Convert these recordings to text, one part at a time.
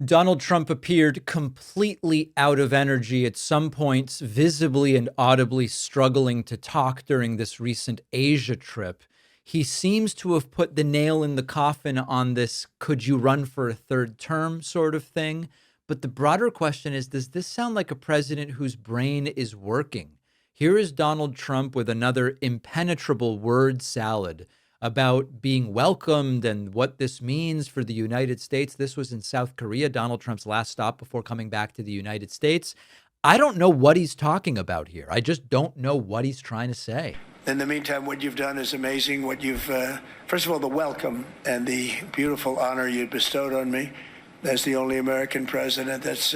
Donald Trump appeared completely out of energy at some points, visibly and audibly struggling to talk during this recent Asia trip. He seems to have put the nail in the coffin on this "could you run for a third term" sort of thing. But the broader question is, does this sound like a president whose brain is working? Here is Donald Trump with another impenetrable word salad about being welcomed and what this means for the United States. This was in South Korea, Donald Trump's last stop before coming back to the United States. I don't know what he's talking about here. I just don't know what he's trying to say. In the meantime, what you've done is amazing. What you've, first of all, the welcome and the beautiful honor you bestowed on me as the only American president. That's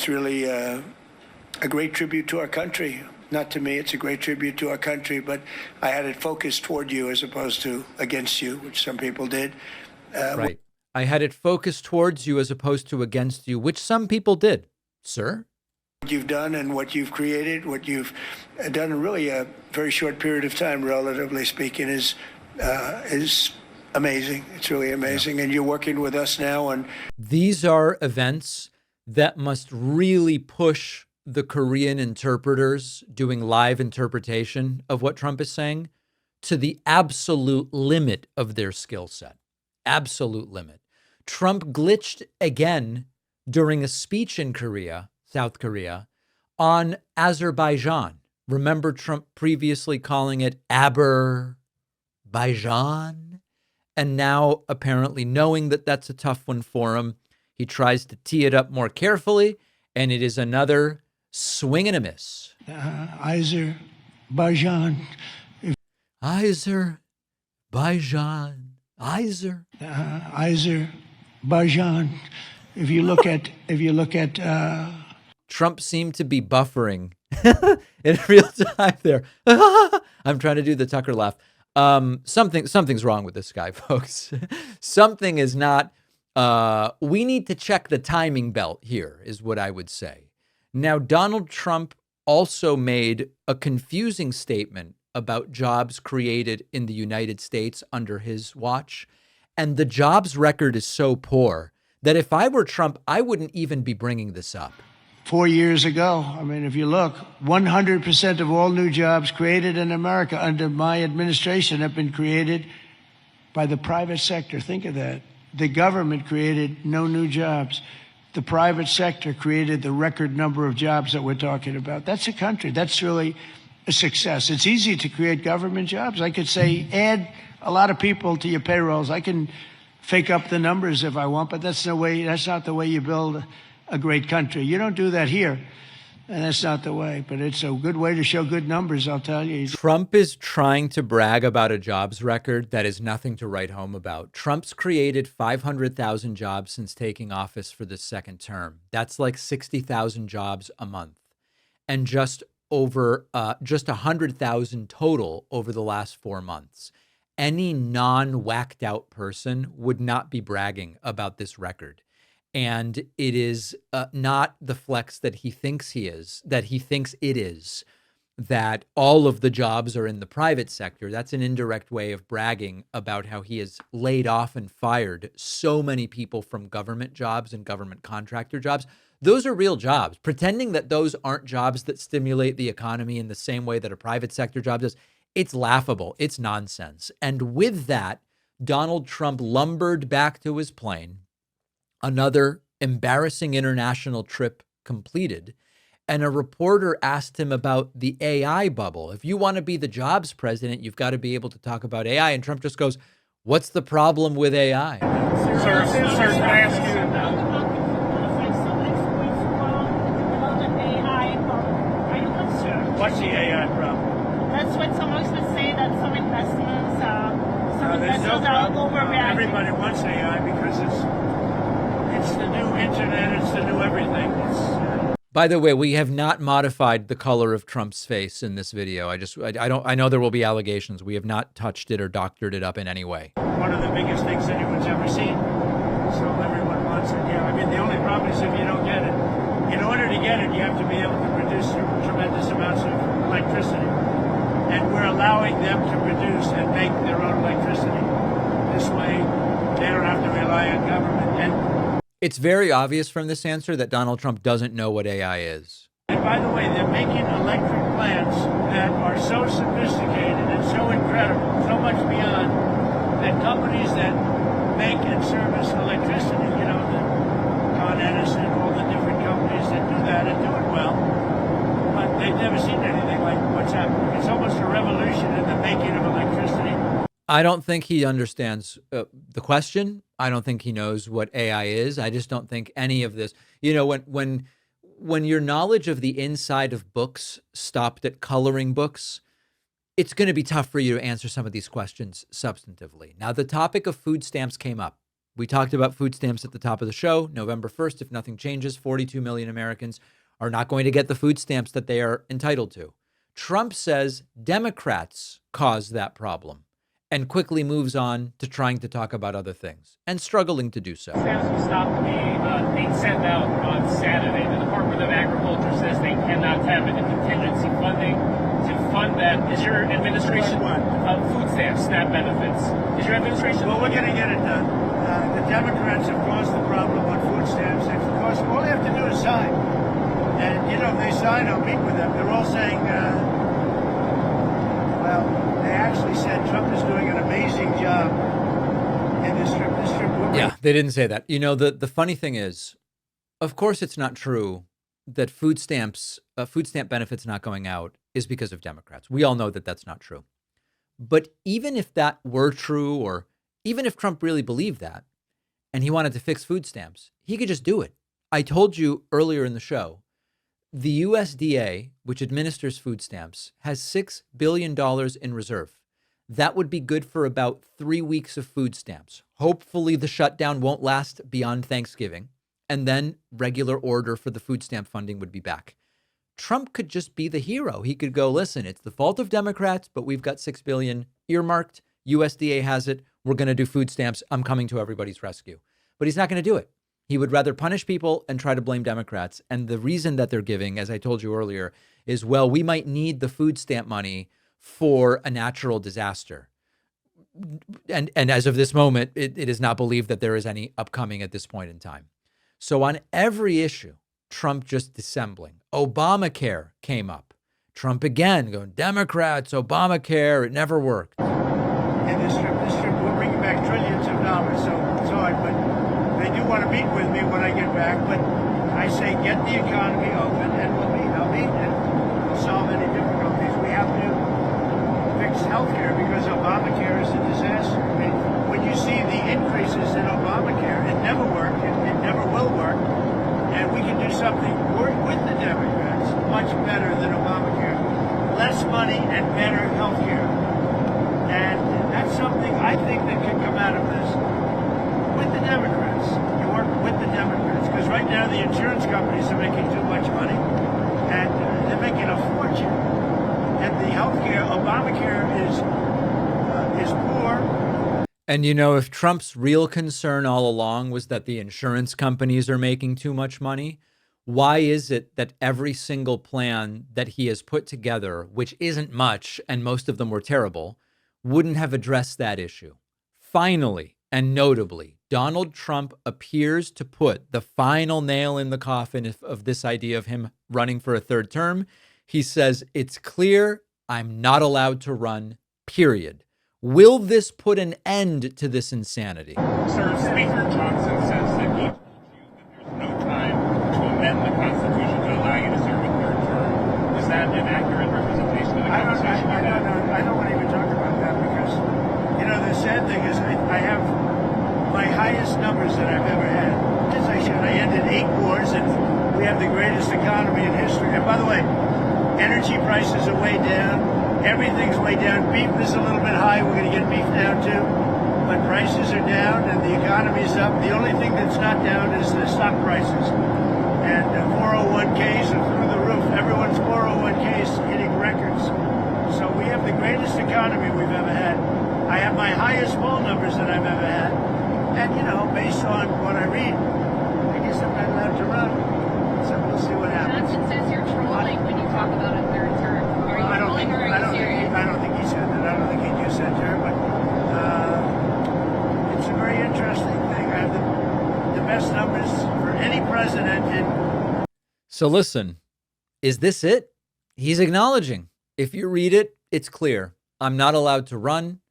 really a great tribute to our country. Not to me, it's a great tribute to our country, but I had it focused toward you as opposed to against you, which some people did. Right. I had it focused towards you as opposed to against you, which some people did, sir. What you've done and what you've created, what you've done in really a very short period of time, relatively speaking, is amazing. It's really amazing. Yeah. And you're working with us now. And these are events that must really push the Korean interpreters doing live interpretation of what Trump is saying to the absolute limit of their skill set. Absolute limit. Trump glitched again during a speech in Korea, South Korea, on Azerbaijan. Remember Trump previously calling it Aber-Baijan? And now, apparently knowing that that's a tough one for him, he tries to tee it up more carefully, and it is another swing and a miss. Azerbaijan. Azerbaijan. Azerbaijan. If you look at Trump seemed to be buffering in real time there. I'm trying to do the Tucker laugh. Something's wrong with this guy, folks. Something is not. We need to check the timing belt here, is what I would say. Now, Donald Trump also made a confusing statement about jobs created in the United States under his watch. And the jobs record is so poor that if I were Trump, I wouldn't even be bringing this up. 4 years ago, I mean, if you look, 100% of all new jobs created in America under my administration have been created by the private sector. Think of that. The government created no new jobs. The private sector created the record number of jobs that we're talking about. That's a country. That's really a success. It's easy to create government jobs. I could say, add a lot of people to your payrolls. I can fake up the numbers if I want, but that's not the way you build a great country. You don't do that here. And that's not the way, but it's a good way to show good numbers, I'll tell you. Trump is trying to brag about a jobs record that is nothing to write home about. Trump's created 500,000 jobs since taking office for the second term. That's like 60,000 jobs a month. And just 100,000 total over the last 4 months. Any non-whacked out person would not be bragging about this record. And it is not the flex that he thinks it is, that all of the jobs are in the private sector. That's an indirect way of bragging about how he has laid off and fired so many people from government jobs and government contractor jobs. Those are real jobs. Pretending that those aren't jobs that stimulate the economy in the same way that a private sector job does, it's laughable. It's nonsense. And with that, Donald Trump lumbered back to his plane. Another embarrassing international trip completed, and a reporter asked him about the AI bubble. If you want to be the jobs president, you've got to be able to talk about AI. And Trump just goes, "What's the problem with AI?" Sir, can I ask you? What's the AI problem? That's what someone would say, that some investments are overreacting. Everybody wants AI because it's the new internet, it's the new everything. By the way, we have not modified the color of Trump's face in this video. I know there will be allegations. We have not touched it or doctored it up in any way. One of the biggest things anyone's ever seen. So everyone wants it. Yeah, I mean, the only problem is if you don't get it. In order to get it, you have to be able to produce tremendous amounts of electricity. And we're allowing them to produce and make their own electricity. This way, they don't have to rely on government. And It's very obvious from this answer that Donald Trump doesn't know what AI is. And by the way, they're making electric plants that are so sophisticated and so incredible, so much beyond, that companies that make and service electricity, you know, the Con Edison, all the different companies that do that and do it well, but they've never seen anything like what's happening. It's almost a revolution in the making of electricity. I don't think he understands the question. I don't think he knows what AI is. I just don't think any of this, you know, when your knowledge of the inside of books stopped at coloring books, it's going to be tough for you to answer some of these questions substantively. Now, the topic of food stamps came up. We talked about food stamps at the top of the show. November 1st, if nothing changes, 42 million Americans are not going to get the food stamps that they are entitled to. Trump says Democrats caused that problem and quickly moves on to trying to talk about other things and struggling to do so. Stamps will stop being sent out on Saturday. The Department of Agriculture says they cannot tap into contingency funding to fund that. Is your administration food stamps, SNAP benefits? Is your administration? Well, we're going to get it done. The Democrats have caused the problem on food stamps. Of course, all they have to do is sign. And, you know, if they sign, I'll meet with them. They're all saying, well, they actually said Trump is doing an amazing job in this trip. Yeah, they didn't say that. You know, the funny thing is, of course, it's not true that food stamp benefits not going out is because of Democrats. We all know that that's not true. But even if that were true, or even if Trump really believed that and he wanted to fix food stamps, he could just do it. I told you earlier in the show, the USDA, which administers food stamps, has $6 billion in reserve. That would be good for about 3 weeks of food stamps. Hopefully the shutdown won't last beyond Thanksgiving, and then regular order for the food stamp funding would be back. Trump could just be the hero. He could go, listen, it's the fault of Democrats, but we've got $6 billion earmarked. USDA has it. We're going to do food stamps. I'm coming to everybody's rescue. But he's not going to do it. He would rather punish people and try to blame Democrats. And the reason that they're giving, as I told you earlier, is, well, we might need the food stamp money for a natural disaster. And as of this moment, it is not believed that there is any upcoming at this point in time. So on every issue, Trump just dissembling. Obamacare came up. Trump again going, Democrats, Obamacare, it never worked. And this trip will bring back trillions of dollars. So it's hard, but they do want to meet with me when I get back. But I say, get the economy open and we'll meet. I'll meet and we'll solve any difficulties. We have to fix healthcare because Obamacare is a disaster. I mean, when you see the increases in Obamacare, it never worked. It never will work. And we can do something with the Democrats much better than Obamacare. Less money and better healthcare. And that's something I think that can come out of this with the Democrats. You work with the Democrats. Because right now the insurance companies are making too much money. And they're making a fortune. And the healthcare, Obamacare is poor. And, you know, if Trump's real concern all along was that the insurance companies are making too much money, why is it that every single plan that he has put together, which isn't much, and most of them were terrible, wouldn't have addressed that issue? Finally, and notably, Donald Trump appears to put the final nail in the coffin of this idea of him running for a third term. He says, it's clear I'm not allowed to run, period. Will this put an end to this insanity? Sir, Speaker Johnson says that he told you that there's no time to amend the Constitution to allow you to serve a third term. Is that an accurate representation of the Constitution? I don't want to even talk about that because, you know, the sad thing is I have my highest numbers that I've ever had. As I should, I ended 8 wars and we have the greatest economy in history. And by the way, energy prices are way down. Everything's way down. Beef is a little bit high. We're going to get beef down too. But prices are down and the economy's up. The only thing that's not down is the stock prices. And 401ks are through the roof. Everyone's 401ks hitting records. So we have the greatest economy we've ever had. I have my highest poll numbers that I've ever had. And, you know, based on what I read, I guess I'm not allowed to run. So we'll see what happens. Johnson says you're trolling when you talk about a third term. Are you trolling or are you serious? I don't think he said that. I don't think he just said that. But it's a very interesting thing. I have the best numbers president and So listen, is this it? He's acknowledging. If you read it, it's clear. I'm not allowed to run.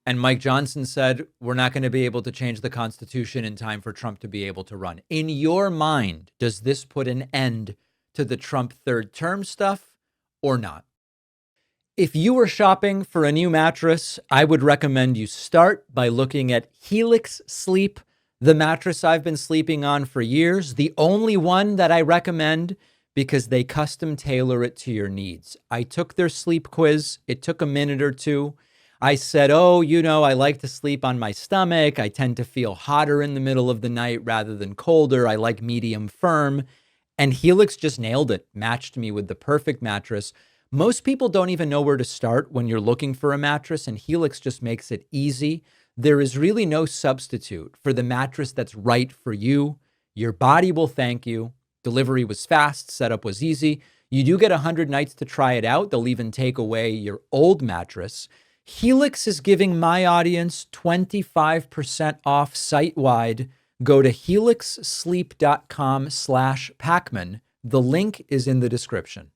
And Mike Johnson said, we're not going to be able to change the Constitution in time for Trump to be able to run. In your mind, does this put an end to the Trump third term stuff or not? If you were shopping for a new mattress, I would recommend you start by looking at Helix Sleep, the mattress I've been sleeping on for years, the only one that I recommend because they custom tailor it to your needs. I took their sleep quiz. It took a minute or two. I said, I like to sleep on my stomach. I tend to feel hotter in the middle of the night rather than colder. I like medium firm. And Helix just nailed it, matched me with the perfect mattress. Most people don't even know where to start when you're looking for a mattress, and Helix just makes it easy. There is really no substitute for the mattress that's right for you. Your body will thank you. Delivery was fast, setup was easy. You do get 100 nights to try it out. They'll even take away your old mattress. Helix is giving my audience 25% off site-wide. Go to helixsleep.com/Pakman. The link is in the description.